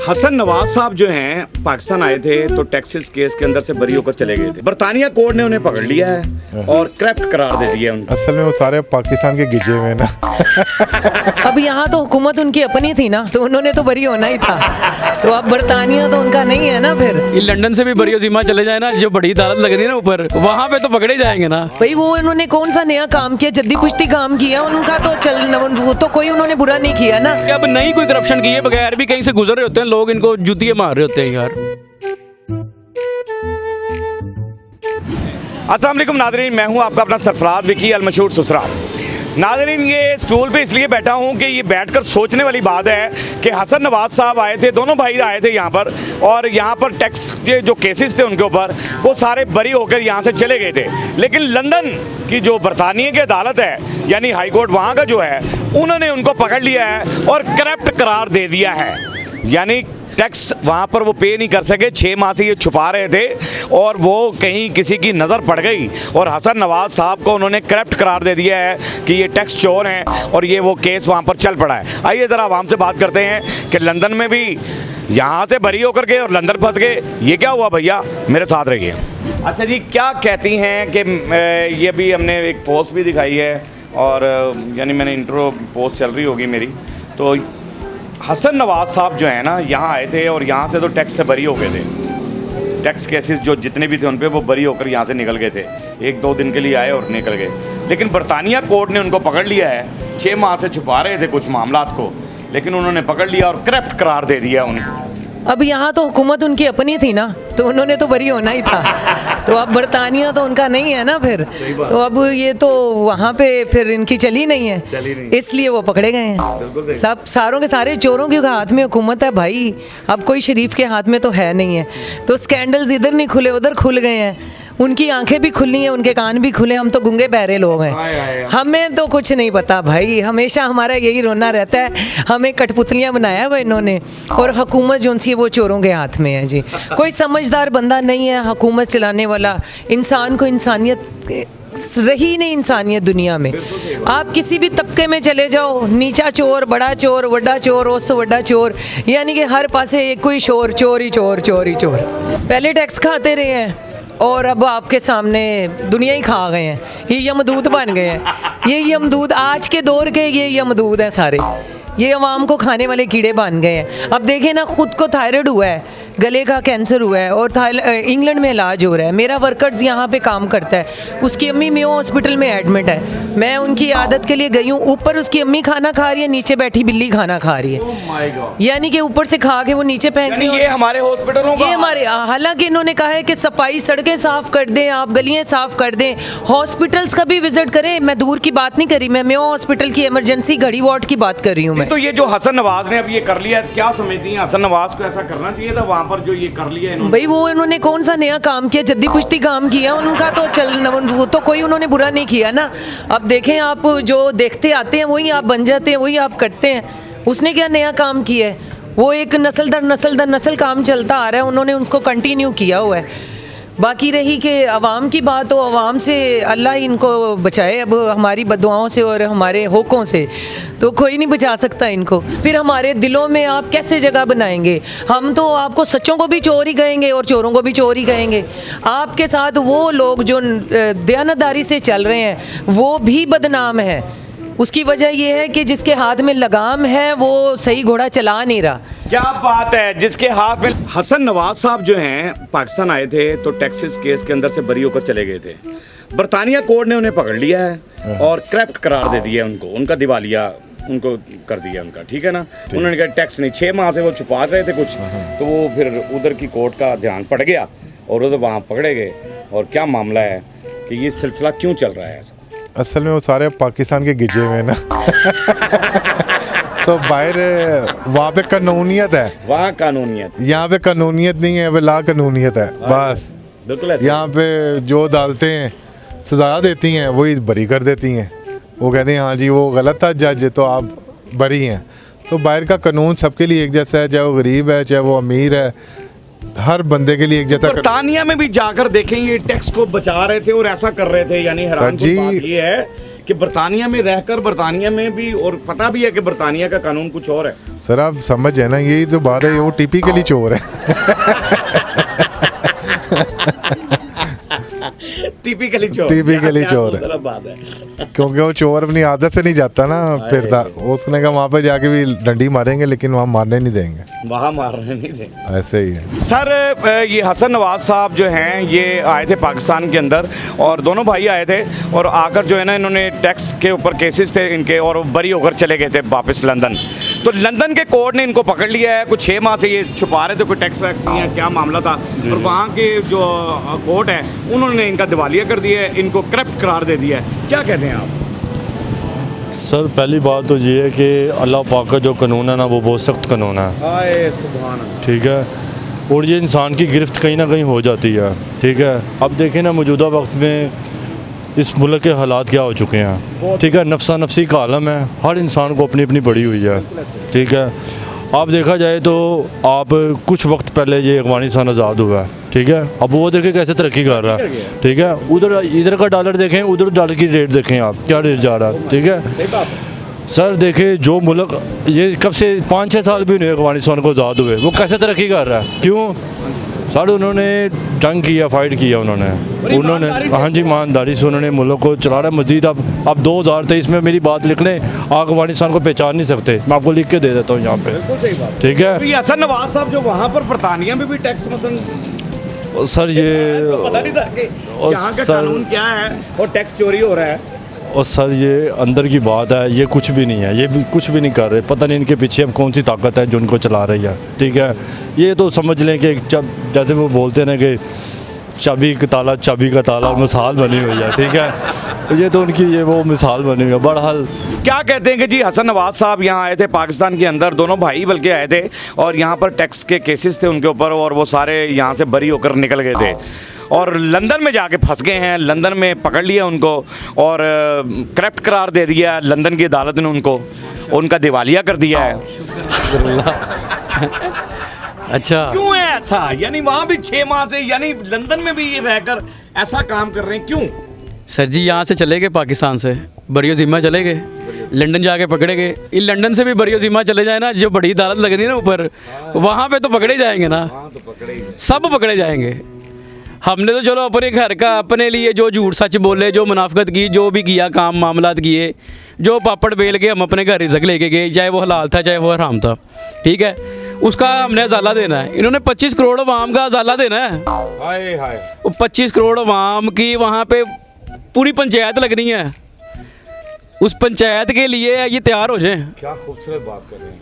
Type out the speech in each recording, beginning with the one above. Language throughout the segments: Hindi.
हसन नवाज साहब जो हैं पाकिस्तान आए थे तो टैक्सेस केस के अंदर से बरी होकर चले गए थे। बरतानिया कोर्ट ने उन्हें पकड़ लिया है और करप्ट करार दे दिया उनको। असल में वो सारे पाकिस्तान के गिजे हुए ना। अब यहाँ तो हुकूमत उनकी अपनी थी ना, तो उन्होंने तो बरी होना ही था। तो अब बरतानिया तो उनका नहीं है ना। फिर ये लंदन से भी बरी जिम्मा चले जाए ना, जो बड़ी अदालत लग रही है ना ऊपर, वहाँ पे तो पकड़े जाएंगे ना भाई। वो उन्होंने कौन सा नया काम किया, जद्दी पुश्ती काम किया उनका तो वो तो कोई उन्होंने बुरा नहीं किया ना। अब नहीं कोई करप्शन किए बगैर भी कहीं से गुजर रहे होते हैं लोग, इनको जुतियां मार रहे होते हैं यार। अस्सलाम वालेकुम नाज़रीन, मैं हूं आपका अपना सरफराज विकी अल मशहूर ससुराल। नाज़रीन, ये स्टूल पे इसलिए बैठा हूं कि ये बैठकर सोचने वाली बात है कि हसन नवाज साहब आए थे, दोनों भाई आए थे यहाँ पर, और यहाँ पर टैक्स के जो केसेस थे उनके ऊपर वो सारे बरी होकर यहाँ से चले गए थे। लेकिन लंदन की जो बरतानिया की अदालत है यानी हाई कोर्ट वहाँ का जो है, उन्होंने उनको पकड़ लिया है और करप्ट करार दे दिया है। यानी टैक्स वहाँ पर वो पे नहीं कर सके, 6 माह से ये छुपा रहे थे और वो कहीं किसी की नज़र पड़ गई और हसन नवाज साहब को उन्होंने करप्ट करार दे दिया है कि ये टैक्स चोर हैं और ये वो केस वहाँ पर चल पड़ा है। आइए ज़रा आवाम से बात करते हैं कि लंदन में भी यहाँ से बरी होकर गए और लंदन फंस गए, ये क्या हुआ भैया, मेरे साथ रहिए। अच्छा जी, क्या कहती हैं कि ये भी हमने एक पोस्ट भी दिखाई है और यानी मैंने इंट्रो पोस्ट चल रही होगी मेरी, तो हसन नवाज साहब जो है ना यहाँ आए थे और यहाँ से तो टैक्स से बरी हो गए थे। टैक्स केसेस जो जितने भी थे उन पे वो बरी होकर यहाँ से निकल गए थे। 1-2 दिन के लिए आए और निकल गए। लेकिन बरतानिया कोर्ट ने उनको पकड़ लिया है। 6 माह से छुपा रहे थे कुछ मामलात को, लेकिन उन्होंने पकड़ लिया और करप्ट करार दे दिया उनको। अब यहाँ तो हुकूमत उनकी अपनी थी ना, तो उन्होंने तो बरी होना ही था। तो अब बरतानिया तो उनका नहीं है ना। फिर तो अब ये तो वहाँ पे फिर इनकी चली नहीं है, इसलिए वो पकड़े गए हैं। सब सारों के सारे चोरों के हाथ में हुकूमत है भाई, अब कोई शरीफ के हाथ में तो है नहीं है। तो स्कैंडल्स इधर नहीं खुले उधर खुल गए हैं, उनकी आंखें भी खुली हैं, उनके कान भी खुले। हम तो गूंगे बहरे लोग हैं, हमें तो कुछ नहीं पता भाई। हमेशा हमारा यही रोना रहता है, हमें कठपुतलियाँ बनाया हुआ इन्होंने, और हुकूमत जो सी वो चोरों के हाथ में है जी। कोई समझदार बंदा नहीं है हुकूमत चलाने वाला। इंसान को इंसानियत रही नहीं, इंसानियत दुनिया में। आप किसी भी तबके में चले जाओ, नीचा चोर, बड़ा चोर, वड्डा चोर, उससे वड्डा चोर, यानी कि हर पासे एक कोई शोर, चोर ही चोर, चोर ही चोर। पहले टैक्स खाते रहे हैं और अब आपके सामने दुनिया ही खा गए हैं, ये यमदूत बन गए हैं। ये यमदूत आज के दौर के ये यमदूत हैं सारे, ये अवाम को खाने वाले कीड़े बन गए हैं। अब देखें ना, खुद को थायराइड हुआ है, गले का कैंसर हुआ है और इंग्लैंड में इलाज हो रहा है। मेरा वर्कर्स यहाँ पे काम करता है, उसकी अम्मी मेयो हॉस्पिटल में एडमिट है। मैं उनकी आदत के लिए गई हूँ, ऊपर उसकी अम्मी खाना खा रही है, नीचे बैठी बिल्ली खाना खा रही है। यानी कि ऊपर से खा के वो नीचे फेंक दी। ये हमारे हॉस्पिटलों का, ये हमारे, हालांकि इन्होंने कहा है कि सफाई, सड़कें साफ कर दें, आप गलियाँ साफ कर दें, हॉस्पिटल्स का भी विजिट करें। मैं दूर की बात नहीं करी, मैं मेयो हॉस्पिटल की इमरजेंसी घड़ी वार्ड की बात कर रही हूँ मैं। तो ये जो हसन नवाज ने अब ये कर लिया, क्या समझती हैं हसन नवाज को ऐसा करना चाहिए था वहाँ पर जो ये कर लिया इन्होंने? भाई वो उन्होंने कौन सा नया काम किया, जद्दी पुश्ती काम किया उनका तो वो तो कोई उन्होंने बुरा नहीं किया ना। अब देखें, आप जो देखते आते हैं वही आप बन जाते हैं, वही आप करते हैं। उसने क्या नया काम किया है? वो एक नस्ल दर नस्ल काम चलता आ रहा है, उन्होंने उसको कंटिन्यू किया हुआ है। बाकी रही कि अवाम की बात, तो अवाम से अल्लाह ही इनको बचाए अब हमारी बददुआओं से और हमारे होकों से, तो कोई नहीं बचा सकता इनको। फिर हमारे दिलों में आप कैसे जगह बनाएंगे? हम तो आपको सच्चों को भी चोर ही कहेंगे और चोरों को भी चोर ही कहेंगे। आपके साथ वो लोग जो दयानतदारी से चल रहे हैं वो भी बदनाम है। उसकी वजह यह है कि जिसके हाथ में लगाम है वो सही घोड़ा चला नहीं रहा। क्या बात है, जिसके हाथ में। हसन नवाज साहब जो हैं पाकिस्तान आए थे तो टैक्सेस केस के अंदर से बरी होकर चले गए थे। बरतानिया कोर्ट ने उन्हें पकड़ लिया है और करप्ट करार दे दिया उनको, उनका दिवालिया उनको कर दिया उनका, ठीक है ना। उन्होंने कहा टैक्स नहीं, 6 माह से वो छुपा रहे थे कुछ, तो वो फिर उधर की कोर्ट का ध्यान पड़ गया और उधर वहाँ पकड़े गए। और क्या मामला है कि ये सिलसिला क्यों चल रहा है ऐसा? असल में वो सारे पाकिस्तान के गिजे हुए ना। तो बाहर वहाँ पे कानूनियत है, वहाँ कानूनियत, यहाँ पे कानूनियत नहीं है, वे ला कानूनियत है बस। बिल्कुल ऐसा। यहाँ पे जो अदालतें सजा देती हैं वही बरी कर देती हैं। वो कहते हैं हाँ जी वो गलत था जज, तो आप बरी हैं। तो बाहर का कानून सबके लिए एक जैसा है, चाहे वो गरीब है चाहे वो अमीर है, हर बंदे के लिए एक जैसा। बरतानिया में भी जाकर देखें, ये टैक्स को बचा रहे थे और ऐसा कर रहे थे। यानी हैरान की बात ये है कि बरतानिया में रहकर बरतानिया में भी, और पता भी है कि बरतानिया का कानून कुछ और है। सर आप समझ है ना, यही तो बात है, वो टिपिकली चोर है। टिपिकली चोर, टिपिकली चोर है। बात है। क्योंकि वो चोर अपनी आदत से नहीं जाता ना, फिर उसने कहा वहाँ पे जाके भी डंडी मारेंगे लेकिन वहाँ मारने नहीं देंगे, वहाँ मारने नहीं देंगे। ऐसे ही है सर ये हसन नवाज साहब जो हैं ये आए थे पाकिस्तान के अंदर, और दोनों भाई आए थे, और आकर जो है ना इन्होंने टैक्स के ऊपर केसेस थे इनके, और बरी होकर चले गए थे वापस लंदन। तो लंदन के कोर्ट ने इनको पकड़ लिया है, कुछ 6 माह से ये छुपा रहे थे, कोई टैक्स वैक्स नहीं है, क्या मामला था, और वहाँ के जो कोर्ट है उन्होंने इनका दिवालिया कर दिया है, इनको करप्ट करार दे दिया है। क्या कहते हैं आप? सर पहली बात तो ये है कि अल्लाह पाक का जो कानून है ना वो बहुत सख्त कानून है, हाय सुभान अल्लाह। ठीक है, और ये इंसान की गिरफ्त कहीं ना कहीं हो जाती है, ठीक है। अब देखें ना मौजूदा वक्त में इस मुल्क के हालात क्या हो चुके हैं, ठीक है, नफ्सा नफसी का आलम है, हर इंसान को अपनी अपनी पड़ी हुई है, ठीक है। आप देखा जाए तो आप कुछ वक्त पहले ये अफगानिस्तान आज़ाद हुआ है, ठीक है, अब वो देखें कैसे तरक्की कर रहा है, ठीक है, उधर इधर का डॉलर देखें, उधर डॉलर की रेट देखें, आप क्या रेट जा रहा है, ठीक है। सर देखें जो मुल्क ये कब से 5-6 साल भी नहीं अफगानिस्तान को आज़ाद हुए, वो कैसे तरक्की कर रहा है, क्यों सर? उन्होंने जंग किया, फाइट किया उन्होंने, हाँ जी, ईमानदारी से उन्होंने मुल्क को चला रहा है। मजीद अब 2023 में मेरी बात लिख लें, अफगानिस्तान को पहचान नहीं सकते, मैं आपको लिख के दे देता हूँ यहाँ पे, ठीक है। तो ये हसन नवाज साहब जो वहाँ पर बरतानिया में भी टैक्स मसलन सर ये पता नहीं था कि यहाँ का कानून क्या है और टैक्स चोरी हो रहा है। और सर ये अंदर की बात है, ये कुछ भी नहीं है, ये भी कुछ भी नहीं कर रहे, पता नहीं इनके पीछे अब कौन सी ताकत है जो उनको चला रही है, ठीक है। ये तो समझ लें कि जैसे वो बोलते हैं ना कि चाबी का ताला मिसाल बनी हुई है, ठीक है, ये तो उनकी ये वो मिसाल बनी हुई है। बहरहाल क्या कहते हैं कि जी हसन नवाज साहब यहाँ आए थे पाकिस्तान के अंदर, दोनों भाई बल्कि आए थे, और यहाँ पर टैक्स के केसेस थे उनके ऊपर, और वो सारे यहाँ से बरी होकर निकल गए थे, और लंदन में जाके फंस गए हैं। लंदन में पकड़ लिया उनको और करप्ट करार दे दिया लंदन की अदालत ने उनको, उनका दिवालिया कर दिया है। अच्छा क्यों है ऐसा? यानी वहाँ भी 6 माह से, यानी लंदन में भी ये रहकर ऐसा काम कर रहे हैं, क्यों? सर जी यहाँ से चले गए, पाकिस्तान से बरियो ज़िम्मा चले गए, लंदन जाके पकड़े गए। इन लंदन से भी बरियो ज़िम्मा चले जाए ना, जो बड़ी अदालत लग रही है ना ऊपर, वहाँ पे तो पकड़े जाएंगे ना, सब पकड़े जाएंगे। हमने तो चलो अपने घर का, अपने लिए जो झूठ सच बोले, जो मुनाफिकत की, जो भी किया काम मामलात किए, जो पापड़ बेल के हम अपने घर रिज़्क लेके गए, चाहे वो हलाल था चाहे वो हराम था, ठीक है, उसका हमने अजाला देना है। इन्होंने 25 करोड़ अवाम का अजाला देना है। हाय हाय। वो 25 करोड़ अवाम की वहाँ पे पूरी पंचायत लगनी है, उस पंचायत के लिए ये तैयार हो जाए। क्या खूबसूरत बात कर रहे हैं।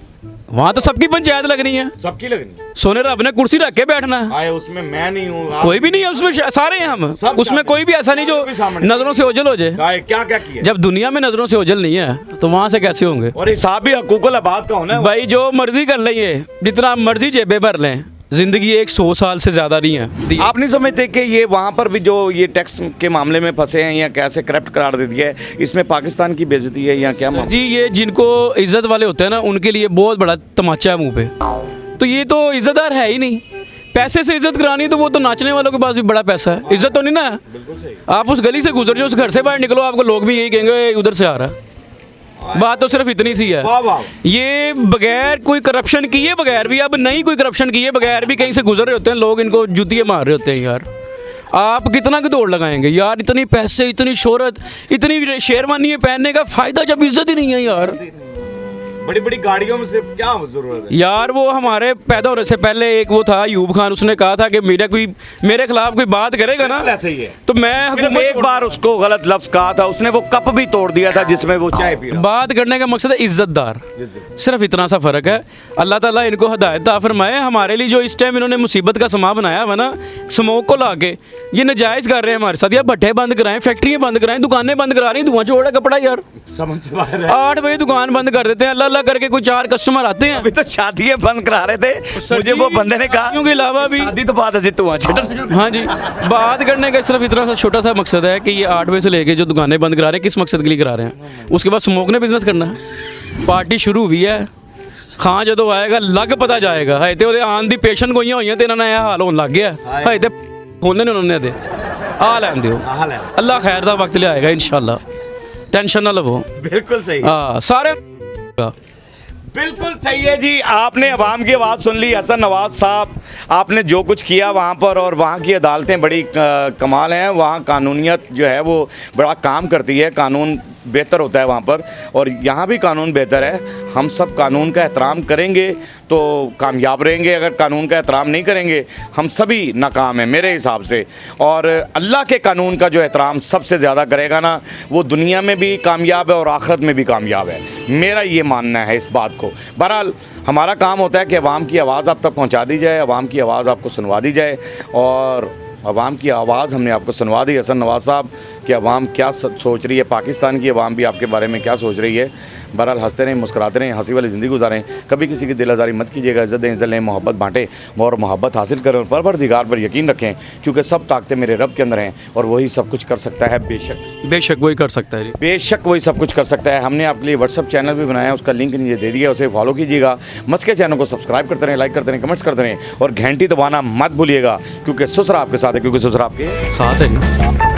वहाँ तो सबकी पंचायत लगनी है, सबकी लगनी है। सोने रब ने कुर्सी रख के बैठना है, आए उसमें मैं नहीं हूँ, कोई भी नहीं है उसमें, सारे हैं हम उसमें, कोई भी ऐसा नहीं जो नजरों से ओझल हो जाए। क्या क्या किया? जब जब दुनिया में नजरों से ओझल नहीं है तो वहाँ से कैसे होंगे? और हिसाब भी हकूकुल अबाद का होना है भाई जो मर्जी कर लेंगे, जितना मर्जी जेबें भर लें, जिंदगी 100 साल से ज़्यादा नहीं है। आप नहीं समझते कि ये वहाँ पर भी जो ये टैक्स के मामले में फंसे हैं या कैसे करप्ट करार दे दिया है, इसमें पाकिस्तान की बेइज्जती है या क्या? जी ये जिनको इज्जत वाले होते हैं ना, उनके लिए बहुत बड़ा तमाचा है मुंह पे। तो ये तो इज्जतदार है ही नहीं। पैसे से इज्जत करानी तो वो तो नाचने वालों के पास भी बड़ा पैसा है, इज्जत तो नहीं ना। आप उस गली से गुजर जाओ, उस घर से बाहर निकलो, आपको लोग भी यही कहेंगे उधर से आ रहा है। बात तो सिर्फ इतनी सी है। वाह वाह। ये बगैर कोई करप्शन किए बगैर भी, अब नहीं कोई करप्शन किए बगैर भी कहीं से गुजर रहे होते हैं लोग, इनको जुतियाँ मार रहे होते हैं। यार आप कितना की दौड़ लगाएंगे यार, इतनी पैसे, इतनी शोहरत, इतनी शेरवानी पहनने का फ़ायदा जब इज्जत ही नहीं है यार। बड़ी बड़ी गाड़ियों में से क्या जरूरत है यार? वो हमारे पैदा होने से पहले एक वो था अयूब खान, उसने कहा था कि मेरे खिलाफ कोई बात करेगा ना, ऐसे ही है तो मैं हुकूमत एक बार उसको गलत लफ्ज कहा था उसने, वो कप भी तोड़ दिया था जिसमें वो चाय पी रहा। बात करने का मकसद है इज्जतदार, सिर्फ इतना सा फ़र्क है। अल्लाह ताला इनको हिदायत अता फरमाए। हमारे लिए जो इस टाइम इन्होंने मुसीबत का समा बनाया हुआ ना, स्मोक को ला के ये नजायज़ कर रहे हैं हमारे साथ। यार भट्टे बंद कराएं, फैक्ट्रियाँ बंद कराएं, दुकानें बंद करा रही, धुआं छोड़ा कपड़ा यार, समझ से बाहर है। 8 बजे दुकान बंद कर देते हैं, अल्लाह अल्लाह करके कोई 4 कस्टमर आते हैं। अभी तो शादी बंद करा रहे थे, मुझे वो बंदे ने कहा के अलावा भी शादी तो बात है धुआं छोटा। हाँ जी, बात करने का सिर्फ इतना सा छोटा सा मकसद है कि ये 8 बजे से लेके जो दुकानें बंद करा रहे हैं, किस मकसद के लिए करा रहे हैं? उसके बाद स्मोक ने बिजनेस करना है। पार्टी शुरू हुई है, खां जो आएगा लग पता जाएगा। है तो आन दी पेशन गोइयां हुई हैं, तेरा नया हाल होने लग गया है तो खोलने ने उन्होंने दे आ लैन दियो, अल्लाह खैर दा वक्त ले आएगा इंशाल्लाह। टेंशन ना लो। बिल्कुल सही, हाँ सारे बिल्कुल सही है जी। आपने अवाम की आवाज़ सुन ली। हसन नवाज साहब, आपने जो कुछ किया वहाँ पर, और वहाँ की अदालतें बड़ी कमाल हैं। वहाँ कानूनियत जो है वो बड़ा काम करती है, कानून बेहतर होता है वहाँ पर, और यहाँ भी कानून बेहतर है। हम सब कानून का एहतराम करेंगे तो कामयाब रहेंगे, अगर कानून का एहतराम नहीं करेंगे हम सभी नाकाम हैं मेरे हिसाब से। और अल्लाह के कानून का जो एहतराम सबसे ज़्यादा करेगा ना, वो दुनिया में भी कामयाब है और आखिरत में भी कामयाब है, मेरा ये मानना है इस बात को। बहरहाल हमारा काम होता है कि अवाम की आवाज़ आप तक पहुँचा दी जाए, अवाम की आवाज़ आपको सुनवा दी जाए, और अवाम की आवाज़ हमने आपको सुनवा दी। हसन नवाज साहब कि अवाम क्या सोच रही है, पाकिस्तान की अवाम भी आपके बारे में क्या सोच रही है। बहरहाल हंसते रहें, मुस्कुराते रहें, हंसी वाली ज़िंदगी गुजारें, कभी किसी की दिल आज़ारी मत कीजिएगा, इज़्ज़त दें, इज़्ज़त लें, मोहब्बत बांटें और मोहब्बत हासिल करें, और परवरदिगार पर यकीन रखें, क्योंकि सब ताकतें मेरे रब के अंदर हैं और वही सब कुछ कर सकता है। बेशक वही कर सकता है जी। बेशक वही सब कुछ कर सकता है। हमने आपके लिए व्हाट्सअप चैनल भी बनाया है, उसका लिंक नीचे दे दिया, उसे फॉलो कीजिएगा। मस्के चैनल को सब्सक्राइब करते रहें, लाइक करते रहें, कमेंट्स करते रहें, और घंटी दबाना मत भूलिएगा, क्योंकि सुसरा आपके साथ है, क्योंकि सुसरा आपके साथ है जी।